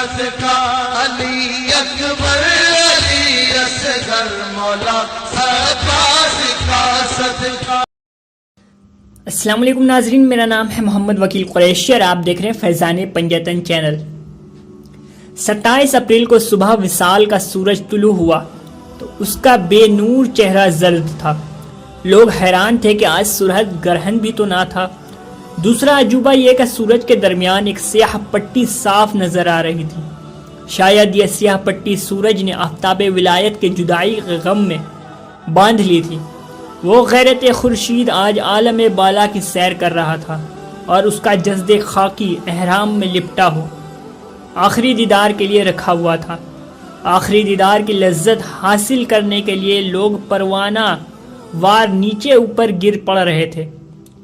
صدقہ علی اکبر علی اصغر مولا عباس کا صدقہ۔ السلام علیکم ناظرین، میرا نام ہے محمد وکیل قریشی اور آپ دیکھ رہے ہیں فیضان پنجتن چینل۔ 27 اپریل کو صبح وصال کا سورج طلوع ہوا تو اس کا بے نور چہرہ زرد تھا۔ لوگ حیران تھے کہ آج سرحد گرہن بھی تو نہ تھا۔ دوسرا عجوبہ یہ کہ سورج کے درمیان ایک سیاہ پٹی صاف نظر آ رہی تھی۔ شاید یہ سیاہ پٹی سورج نے آفتاب ولایت کے جدائی کے غم میں باندھ لی تھی۔ وہ غیرت خورشید آج عالم بالا کی سیر کر رہا تھا اور اس کا جسد خاکی احرام میں لپٹا ہو آخری دیدار کے لیے رکھا ہوا تھا۔ آخری دیدار کی لذت حاصل کرنے کے لیے لوگ پروانہ وار نیچے اوپر گر پڑ رہے تھے۔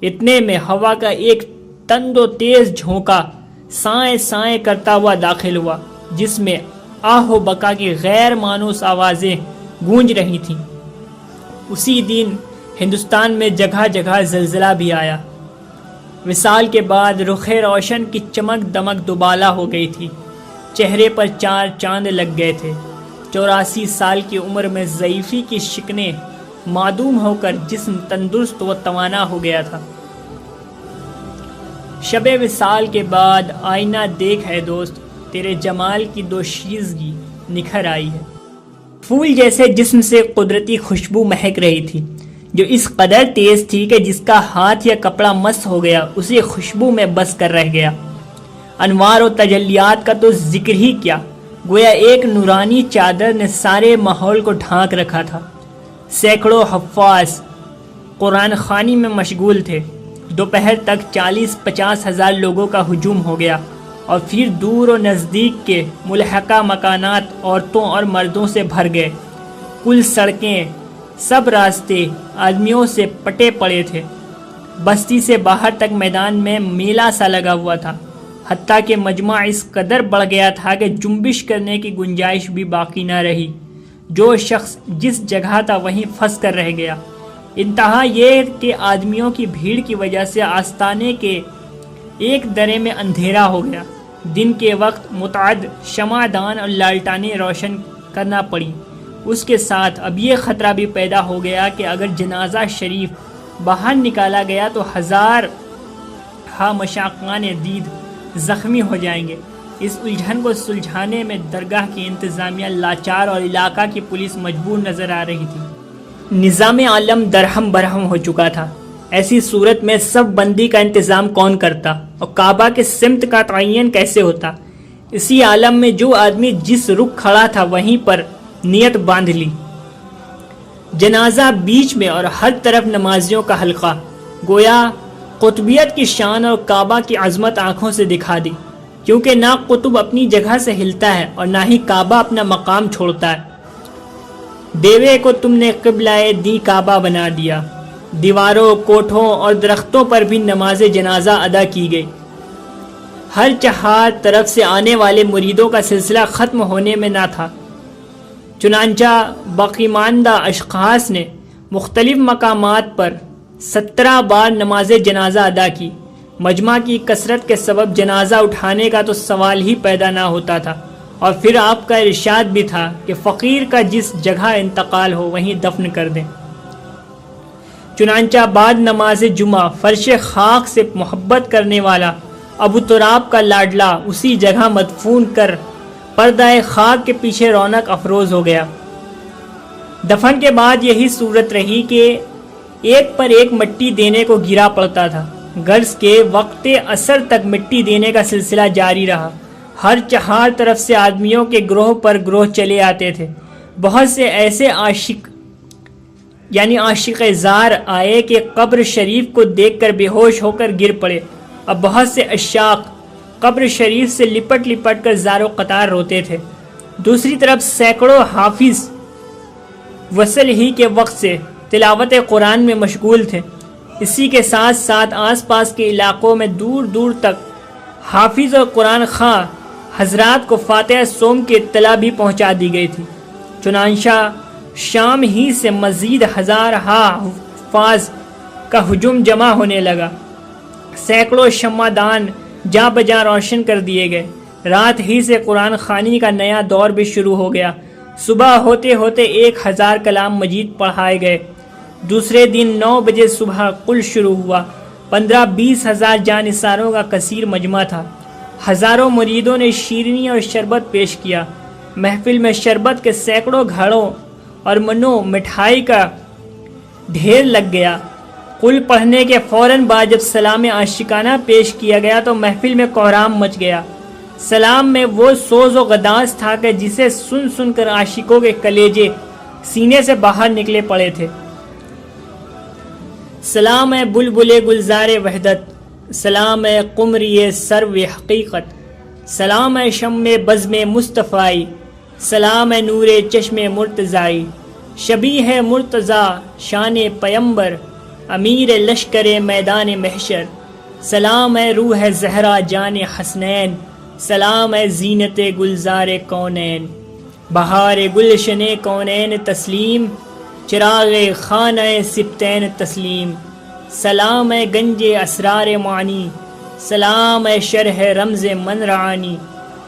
اتنے میں ہوا کا ایک تند و تیز جھونکا سائیں سائیں کرتا ہوا داخل ہوا، جس میں آہ و بکا کی غیر مانوس آوازیں گونج رہی تھیں۔ اسی دن ہندوستان میں جگہ جگہ زلزلہ بھی آیا۔ وصال کے بعد رخ روشن کی چمک دمک دوبالا ہو گئی تھی، چہرے پر 4 چاند لگ گئے تھے۔ 84 سال کی عمر میں ضعیفی کی شکنیں معدوم ہو کر جسم تندرست و توانا ہو گیا تھا۔ شب وصال کے بعد آئینہ دیکھ ہے دوست، تیرے جمال کی دوشیزگی نکھر آئی ہے۔ پھول جیسے جسم سے قدرتی خوشبو مہک رہی تھی، جو اس قدر تیز تھی کہ جس کا ہاتھ یا کپڑا مس ہو گیا اسی خوشبو میں بس کر رہ گیا۔ انوار و تجلیات کا تو ذکر ہی کیا، گویا ایک نورانی چادر نے سارے ماحول کو ڈھانک رکھا تھا۔ سینکڑوں حفاظ قرآن خوانی میں مشغول تھے۔ دوپہر تک 40-50 ہزار لوگوں کا ہجوم ہو گیا اور پھر دور و نزدیک کے ملحقہ مکانات عورتوں اور مردوں سے بھر گئے۔ کل سڑکیں، سب راستے آدمیوں سے پٹے پڑے تھے۔ بستی سے باہر تک میدان میں میلہ سا لگا ہوا تھا، حتیٰ کہ مجمع اس قدر بڑھ گیا تھا کہ جنبش کرنے کی گنجائش بھی باقی نہ رہی۔ جو شخص جس جگہ تھا وہیں پھنس کر رہ گیا۔ انتہا یہ کہ آدمیوں کی بھیڑ کی وجہ سے آستانے کے ایک درے میں اندھیرا ہو گیا۔ دن کے وقت متعدد شمعدان اور لالٹانیں روشن کرنا پڑیں۔ اس کے ساتھ اب یہ خطرہ بھی پیدا ہو گیا کہ اگر جنازہ شریف باہر نکالا گیا تو 1000 مشاقان دید زخمی ہو جائیں گے۔ اس الجھن کو سلجھانے میں درگاہ کی انتظامیہ لاچار اور علاقہ کی پولیس مجبور نظر آ رہی تھی۔ نظام عالم درہم برہم ہو چکا تھا۔ ایسی صورت میں سب بندی کا انتظام کون کرتا اور کعبہ کے سمت کا تعین کیسے ہوتا؟ اسی عالم میں جو آدمی جس رخ کھڑا تھا وہیں پر نیت باندھ لی۔ جنازہ بیچ میں اور ہر طرف نمازیوں کا حلقہ، گویا قطبیت کی شان اور کعبہ کی عظمت آنکھوں سے دکھا دی، کیونکہ نہ قطب اپنی جگہ سے ہلتا ہے اور نہ ہی کعبہ اپنا مقام چھوڑتا ہے۔ دیوے کو تم نے قبلہ دی کعبہ بنا دیا۔ دیواروں، کوٹھوں اور درختوں پر بھی نماز جنازہ ادا کی گئی۔ ہر چہار طرف سے آنے والے مریدوں کا سلسلہ ختم ہونے میں نہ تھا، چنانچہ باقی ماندہ اشخاص نے مختلف مقامات پر 17 بار نماز جنازہ ادا کی۔ مجمع کی کثرت کے سبب جنازہ اٹھانے کا تو سوال ہی پیدا نہ ہوتا تھا، اور پھر آپ کا ارشاد بھی تھا کہ فقیر کا جس جگہ انتقال ہو وہیں دفن کر دیں۔ چنانچہ بعد نماز جمعہ فرش خاک سے محبت کرنے والا ابو تراب کا لاڈلا اسی جگہ مدفون کر پردہ خاک کے پیچھے رونق افروز ہو گیا۔ دفن کے بعد یہی صورت رہی کہ ایک پر ایک مٹی دینے کو گرا پڑتا تھا۔ غرض کے وقت اثر تک مٹی دینے کا سلسلہ جاری رہا۔ ہر چہار طرف سے آدمیوں کے گروہ پر گروہ چلے آتے تھے۔ بہت سے ایسے عاشق زار آئے کہ قبر شریف کو دیکھ کر بے ہوش ہو کر گر پڑے، اور بہت سے عشاق قبر شریف سے لپٹ لپٹ کر زار و قطار روتے تھے۔ دوسری طرف سینکڑوں حافظ وصل ہی کے وقت سے تلاوت قرآن میں مشغول تھے۔ اسی کے ساتھ ساتھ آس پاس کے علاقوں میں دور دور تک حافظ اور قرآن خواں حضرات کو فاتحہ سوم کی اطلاع بھی پہنچا دی گئی تھی۔ چنانچہ شام ہی سے مزید 1000 حفاظ کا ہجوم جمع ہونے لگا۔ سینکڑوں شمعدان جاں بجاں روشن کر دیے گئے۔ رات ہی سے قرآن خوانی کا نیا دور بھی شروع ہو گیا۔ صبح ہوتے ہوتے 1000 کلام مجید پڑھائے گئے۔ دوسرے دن 9 بجے صبح قل شروع ہوا۔ 15-20 ہزار جانثاروں کا کثیر مجمع تھا۔ ہزاروں مریدوں نے شیرینی اور شربت پیش کیا۔ محفل میں شربت کے سینکڑوں گھڑوں اور منوں مٹھائی کا ڈھیر لگ گیا۔ قل پڑھنے کے فوراً بعد جب سلام عاشقانہ پیش کیا گیا تو محفل میں کوہرام مچ گیا۔ سلام میں وہ سوز و غداز تھا کہ جسے سن سن کر عاشقوں کے کلیجے سینے سے باہر نکلے پڑے تھے۔ سلام ہے بلبل گلزار وحدت، سلام ہے قمری سرو حقیقت، سلام ہے شمع بزم مصطفائی، سلام ہے نور چشم مرتضائی، شبیہ ہے مرتضی شان پیمبر، امیر لشکر میدان محشر، سلام ہے روح زہرا جان حسنین، سلام ہے زینت گلزار کونین، بہار گلشن کونین تسلیم، چراغ خانہ سبتین تسلیم، سلام ہے گنج اسرار معانی، سلام ہے شرح رمز منرعانی،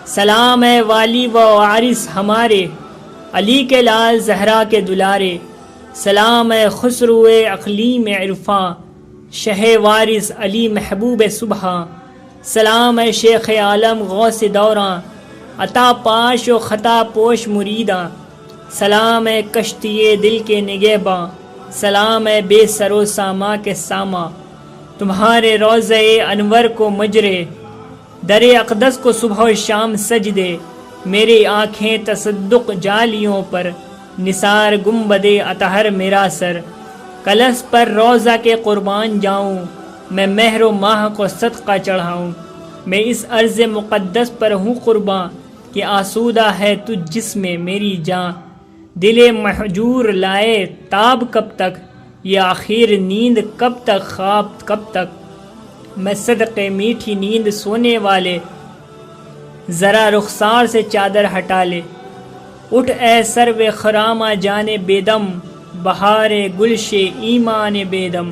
سلام ہے والی و وارث ہمارے، علی کے لال زہرا کے دلارے، سلام ہے خسرو اقلیم عرفاں، شہ وارث علی محبوب صبحاں، سلام ہے شیخ عالم غوث دوراں، عطا پاش و خطا پوش مریداں، سلام ہے کشتی دل کے نگہباں، سلام ہے بے سر و ساما کے ساما، تمہارے روضہ انور کو مجرے، در اقدس کو صبح و شام سجدے، میری آنکھیں تصدق جالیوں پر، نثار گنبد اطہر میرا سر، کلس پر روضہ کے قربان جاؤں، میں مہر و ماہ کو صدقہ چڑھاؤں، میں اس عرض مقدس پر ہوں قرباں کہ آسودہ ہے تجھ جس میں میری جاں، دل محجور لائے تاب کب تک، یہ آخر نیند کب تک، خواب کب تک، میں صدقے میٹھی نیند سونے والے، ذرا رخسار سے چادر ہٹا لے، اٹھ اے سرو خرامہ جان بیدم، بہار گلش ایمان بیدم۔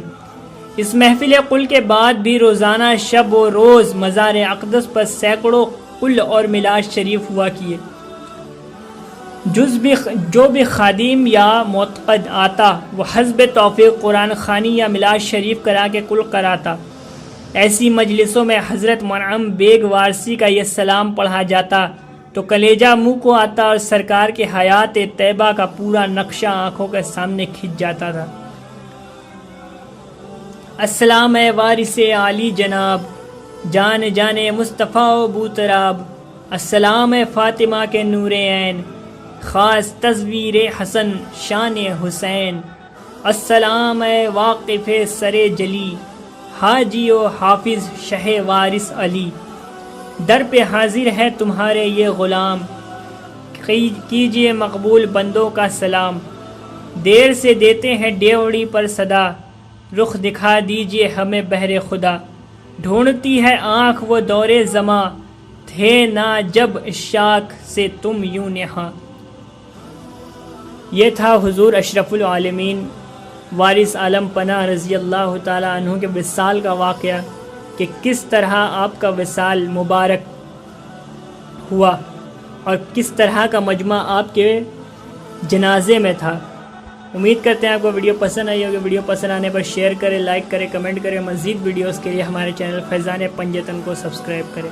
اس محفل قل کے بعد بھی روزانہ شب و روز مزار اقدس پر سینکڑوں قل اور میلاد شریف ہوا کیے۔ جو بھی خادم یا معتقد آتا وہ حسب توفیق قرآن خوانی یا میلاد شریف کرا کے قل کراتا۔ ایسی مجلسوں میں حضرت منعم بیگ وارثی کا یہ سلام پڑھا جاتا تو کلیجہ منہ کو آتا اور سرکار کے حیات طیبہ کا پورا نقشہ آنکھوں کے سامنے کھنچ جاتا تھا۔ السلام ہے وارث عالی جناب، جان جان مصطفیٰ و بوتراب، السلام ہے فاطمہ کے نور عین، خاص تصویر حسن شان حسین، السلام ہے واقف سر جلی، حاجی و حافظ شہ وارث علی، در پہ حاضر ہے تمہارے یہ غلام، کیجئے مقبول بندوں کا سلام، دیر سے دیتے ہیں ڈیوڑی پر صدا، رخ دکھا دیجئے ہمیں بہر خدا، ڈھونڈتی ہے آنکھ وہ دور زماں، تھے نا جب عشاق سے تم یوں نہاں۔ یہ تھا حضور اشرف العالمین وارث عالم پناہ رضی اللہ تعالیٰ عنہ کے وصال کا واقعہ کہ کس طرح آپ کا وصال مبارک ہوا اور کس طرح کا مجمع آپ کے جنازے میں تھا۔ امید کرتے ہیں آپ کو ویڈیو پسند آئی ہوگی۔ ویڈیو پسند آنے پر شیئر کریں، لائک کریں، کمنٹ کریں۔ مزید ویڈیوز کے لیے ہمارے چینل فیضان پنجتن کو سبسکرائب کریں۔